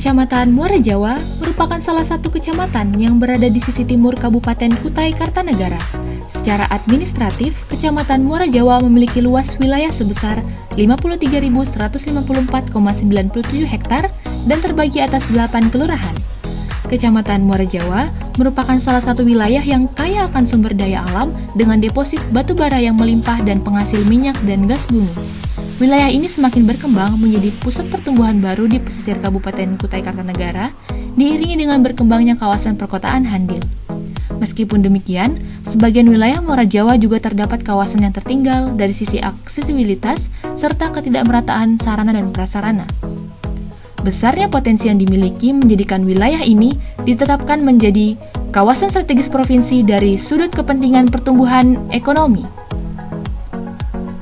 Kecamatan Muara Jawa merupakan salah satu kecamatan yang berada di sisi timur Kabupaten Kutai Kartanegara. Secara administratif, Kecamatan Muara Jawa memiliki luas wilayah sebesar 53.154,97 hektar dan terbagi atas 8 kelurahan. Kecamatan Muara Jawa merupakan salah satu wilayah yang kaya akan sumber daya alam dengan deposit batu bara yang melimpah dan penghasil minyak dan gas bumi. Wilayah ini semakin berkembang menjadi pusat pertumbuhan baru di pesisir Kabupaten Kutai Kartanegara, diiringi dengan berkembangnya kawasan perkotaan Handil. Meskipun demikian, sebagian wilayah Muara Jawa juga terdapat kawasan yang tertinggal dari sisi aksesibilitas serta ketidakmerataan sarana dan prasarana. Besarnya potensi yang dimiliki menjadikan wilayah ini ditetapkan menjadi kawasan strategis provinsi dari sudut kepentingan pertumbuhan ekonomi.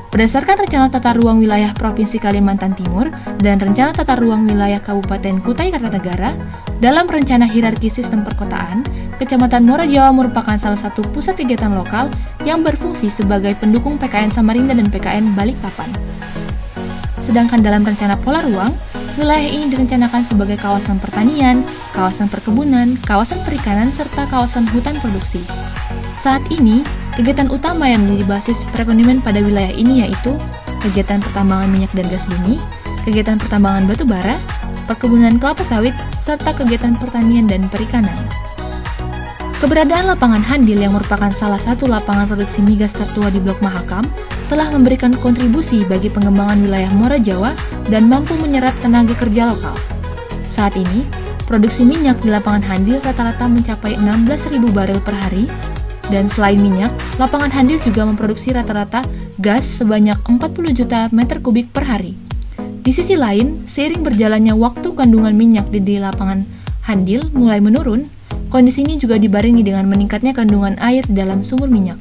Berdasarkan Rencana Tata Ruang Wilayah Provinsi Kalimantan Timur dan Rencana Tata Ruang Wilayah Kabupaten Kutai Kartanegara, dalam rencana hierarki sistem perkotaan, Kecamatan Muara Jawa merupakan salah satu pusat kegiatan lokal yang berfungsi sebagai pendukung PKN Samarinda dan PKN Balikpapan. Sedangkan dalam rencana pola ruang, wilayah ini direncanakan sebagai kawasan pertanian, kawasan perkebunan, kawasan perikanan, serta kawasan hutan produksi. Saat ini, kegiatan utama yang menjadi basis perekonomian pada wilayah ini yaitu kegiatan pertambangan minyak dan gas bumi, kegiatan pertambangan batu bara, perkebunan kelapa sawit, serta kegiatan pertanian dan perikanan. Keberadaan lapangan Handil yang merupakan salah satu lapangan produksi migas tertua di Blok Mahakam telah memberikan kontribusi bagi pengembangan wilayah Muara Jawa dan mampu menyerap tenaga kerja lokal. Saat ini, produksi minyak di lapangan Handil rata-rata mencapai 16.000 barel per hari. Dan selain minyak, lapangan Handil juga memproduksi rata-rata gas sebanyak 40 juta meter kubik per hari. Di sisi lain, seiring berjalannya waktu kandungan minyak di lapangan Handil mulai menurun, kondisi ini juga dibarengi dengan meningkatnya kandungan air di dalam sumur minyak.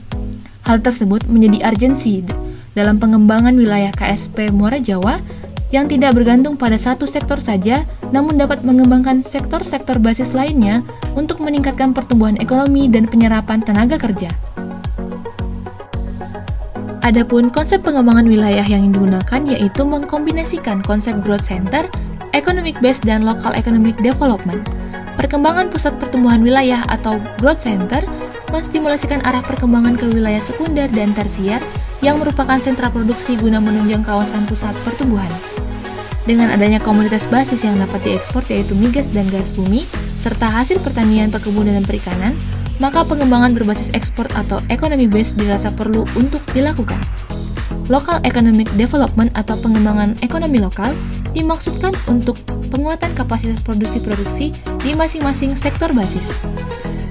Hal tersebut menjadi urgensi dalam pengembangan wilayah KSP Muara Jawa yang tidak bergantung pada satu sektor saja, namun dapat mengembangkan sektor-sektor basis lainnya untuk meningkatkan pertumbuhan ekonomi dan penyerapan tenaga kerja. Adapun konsep pengembangan wilayah yang digunakan yaitu mengkombinasikan konsep growth center, economic base, dan local economic development. Perkembangan pusat pertumbuhan wilayah atau growth center menstimulasikan arah perkembangan ke wilayah sekunder dan tersier yang merupakan sentra produksi guna menunjang kawasan pusat pertumbuhan. Dengan adanya komoditas basis yang dapat diekspor yaitu migas dan gas bumi, serta hasil pertanian, perkebunan, dan perikanan, maka pengembangan berbasis ekspor atau economy base dirasa perlu untuk dilakukan. Local economic development atau pengembangan ekonomi lokal dimaksudkan untuk penguatan kapasitas produksi di masing-masing sektor basis.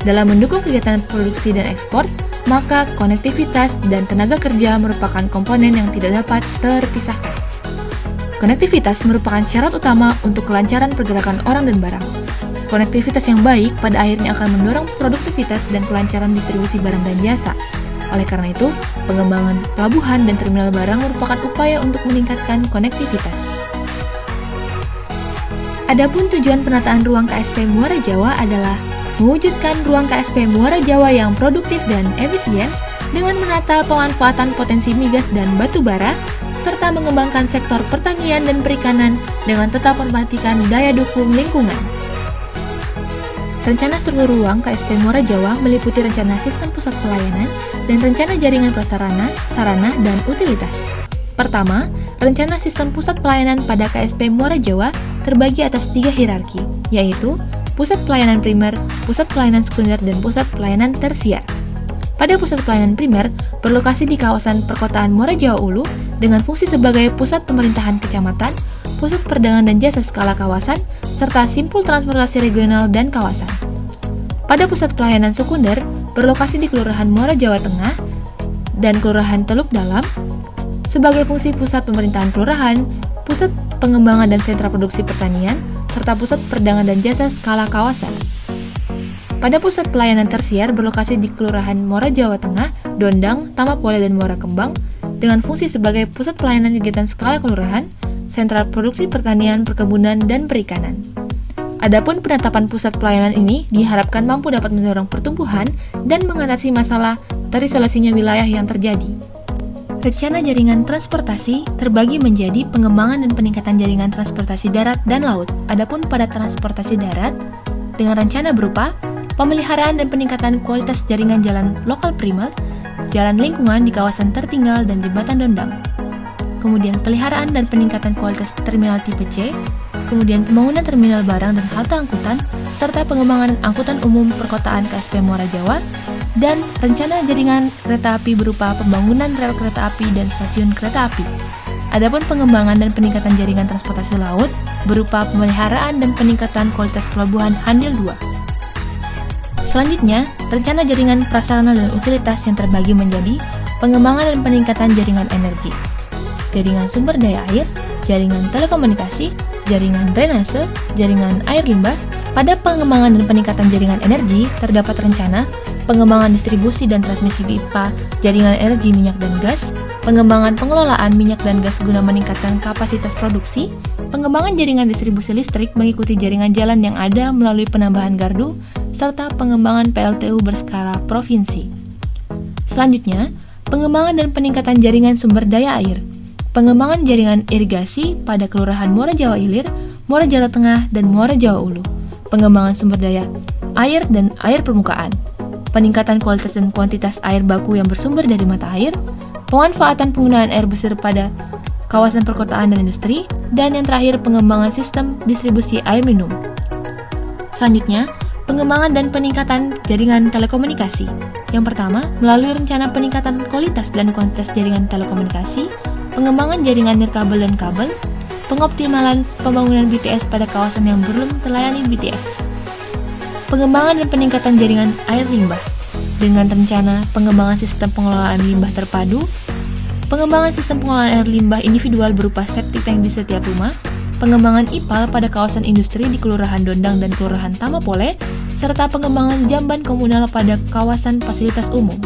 Dalam mendukung kegiatan produksi dan ekspor, maka konektivitas dan tenaga kerja merupakan komponen yang tidak dapat terpisahkan. Konektivitas merupakan syarat utama untuk kelancaran pergerakan orang dan barang. Konektivitas yang baik pada akhirnya akan mendorong produktivitas dan kelancaran distribusi barang dan jasa. Oleh karena itu, pengembangan pelabuhan dan terminal barang merupakan upaya untuk meningkatkan konektivitas. Adapun tujuan penataan ruang KSP Muara Jawa adalah mewujudkan ruang KSP Muara Jawa yang produktif dan efisien dengan menata pemanfaatan potensi migas dan batu bara, serta mengembangkan sektor pertanian dan perikanan dengan tetap memperhatikan daya dukung lingkungan. Rencana struktur ruang KSP Muara Jawa meliputi rencana sistem pusat pelayanan dan rencana jaringan prasarana, sarana, dan utilitas. Pertama, rencana sistem pusat pelayanan pada KSP Muara Jawa terbagi atas 3 hierarki, yaitu pusat pelayanan primer, pusat pelayanan sekunder, dan pusat pelayanan tersier. Pada pusat pelayanan primer, berlokasi di kawasan perkotaan Muara Jawa Ulu dengan fungsi sebagai pusat pemerintahan kecamatan, pusat perdagangan dan jasa skala kawasan, serta simpul transportasi regional dan kawasan. Pada pusat pelayanan sekunder, berlokasi di Kelurahan Muara Jawa Tengah dan Kelurahan Teluk Dalam, sebagai fungsi pusat pemerintahan kelurahan, pusat pengembangan dan sentra produksi pertanian, serta pusat perdagangan dan jasa skala kawasan. Pada pusat pelayanan tersier berlokasi di Kelurahan Muara Jawa Tengah, Dondang, Tamapole, dan Muara Kembang dengan fungsi sebagai pusat pelayanan kegiatan skala kelurahan, sentra produksi pertanian, perkebunan, dan perikanan. Adapun penetapan pusat pelayanan ini diharapkan mampu dapat mendorong pertumbuhan dan mengatasi masalah terisolasinya wilayah yang terjadi. Rencana jaringan transportasi terbagi menjadi pengembangan dan peningkatan jaringan transportasi darat dan laut. Adapun pada transportasi darat, dengan rencana berupa pemeliharaan dan peningkatan kualitas jaringan jalan lokal primer, jalan lingkungan di kawasan tertinggal dan jembatan dondang. Kemudian peliharaan dan peningkatan kualitas terminal tipe C, kemudian pembangunan terminal barang dan halte angkutan, serta pengembangan angkutan umum perkotaan KSP Muara Jawa, dan rencana jaringan kereta api berupa pembangunan rel kereta api dan stasiun kereta api. Adapun pengembangan dan peningkatan jaringan transportasi laut berupa pemeliharaan dan peningkatan kualitas pelabuhan Handil 2. Selanjutnya, rencana jaringan prasarana dan utilitas yang terbagi menjadi pengembangan dan peningkatan jaringan energi, jaringan sumber daya air, jaringan telekomunikasi, jaringan drainase, jaringan air limbah. Pada pengembangan dan peningkatan jaringan energi, terdapat rencana pengembangan distribusi dan transmisi pipa jaringan energi minyak dan gas, pengembangan pengelolaan minyak dan gas guna meningkatkan kapasitas produksi, pengembangan jaringan distribusi listrik mengikuti jaringan jalan yang ada melalui penambahan gardu, serta pengembangan PLTU berskala provinsi. Selanjutnya, pengembangan dan peningkatan jaringan sumber daya air, pengembangan jaringan irigasi pada Kelurahan Muara Jawa Ilir, Muara Jawa Tengah, dan Muara Jawa Ulu, pengembangan sumber daya air dan air permukaan, peningkatan kualitas dan kuantitas air baku yang bersumber dari mata air, pemanfaatan penggunaan air bersih pada kawasan perkotaan dan industri, dan yang terakhir pengembangan sistem distribusi air minum. Selanjutnya, pengembangan dan peningkatan jaringan telekomunikasi. Yang pertama, melalui rencana peningkatan kualitas dan kuantitas jaringan telekomunikasi, pengembangan jaringan nirkabel dan kabel, pengoptimalan pembangunan BTS pada kawasan yang belum terlayani BTS. Pengembangan dan peningkatan jaringan air limbah dengan rencana pengembangan sistem pengelolaan limbah terpadu, pengembangan sistem pengelolaan air limbah individual berupa septic tank di setiap rumah, pengembangan IPAL pada kawasan industri di Kelurahan Dondang dan Kelurahan Tamapole, serta pengembangan jamban komunal pada kawasan fasilitas umum.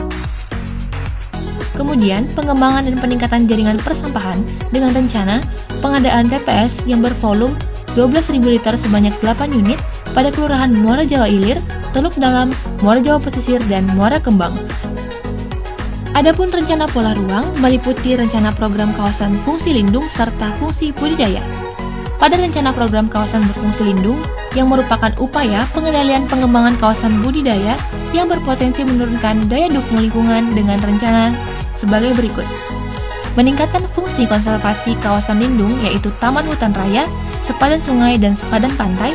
Kemudian, pengembangan dan peningkatan jaringan persampahan dengan rencana pengadaan TPS yang bervolume 12.000 liter sebanyak 8 unit pada Kelurahan Muara Jawa Ilir, Teluk Dalam, Muara Jawa Pesisir, dan Muara Kembang. Adapun rencana pola ruang meliputi rencana program kawasan fungsi lindung serta fungsi budidaya. Pada rencana program kawasan berfungsi lindung yang merupakan upaya pengendalian pengembangan kawasan budidaya yang berpotensi menurunkan daya dukung lingkungan dengan rencana sebagai berikut. Meningkatkan fungsi konservasi kawasan lindung yaitu taman hutan raya, sepadan sungai, dan sepadan pantai,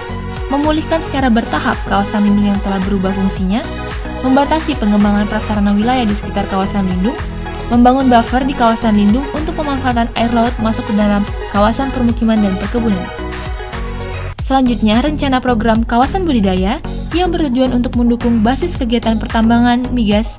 memulihkan secara bertahap kawasan lindung yang telah berubah fungsinya, membatasi pengembangan prasarana wilayah di sekitar kawasan lindung, membangun buffer di kawasan lindung untuk pemanfaatan air laut masuk ke dalam kawasan permukiman dan perkebunan. Selanjutnya, rencana program kawasan budidaya yang bertujuan untuk mendukung basis kegiatan pertambangan, migas,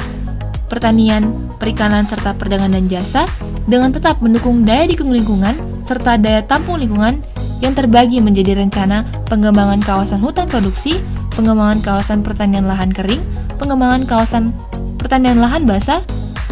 pertanian, perikanan, serta perdagangan dan jasa dengan tetap mendukung daya dukung lingkungan serta daya tampung lingkungan yang terbagi menjadi rencana pengembangan kawasan hutan produksi, pengembangan kawasan pertanian lahan kering, pengembangan kawasan pertanian lahan basah,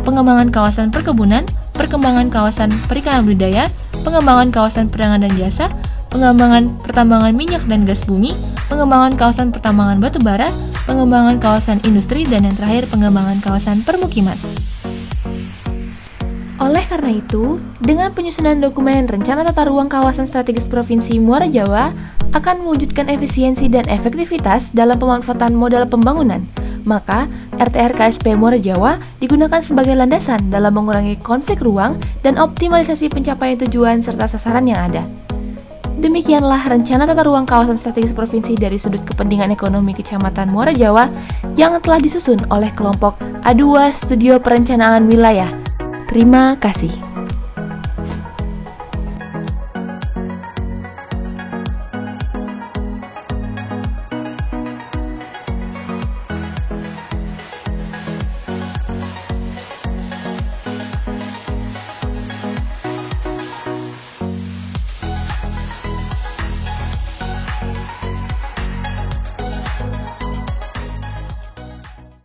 pengembangan kawasan perkebunan, perkembangan kawasan perikanan budidaya, pengembangan kawasan perdagangan dan jasa, pengembangan pertambangan minyak dan gas bumi, pengembangan kawasan pertambangan batu bara, pengembangan kawasan industri, dan yang terakhir pengembangan kawasan permukiman. Oleh karena itu, dengan penyusunan dokumen Rencana Tata Ruang Kawasan Strategis Provinsi Muara Jawa akan mewujudkan efisiensi dan efektivitas dalam pemanfaatan modal pembangunan, maka RTR KSP Muara Jawa digunakan sebagai landasan dalam mengurangi konflik ruang dan optimalisasi pencapaian tujuan serta sasaran yang ada. Demikianlah Rencana Tata Ruang Kawasan Strategis Provinsi dari sudut kepentingan ekonomi Kecamatan Muara Jawa yang telah disusun oleh kelompok A2 Studio Perencanaan Wilayah. Terima kasih.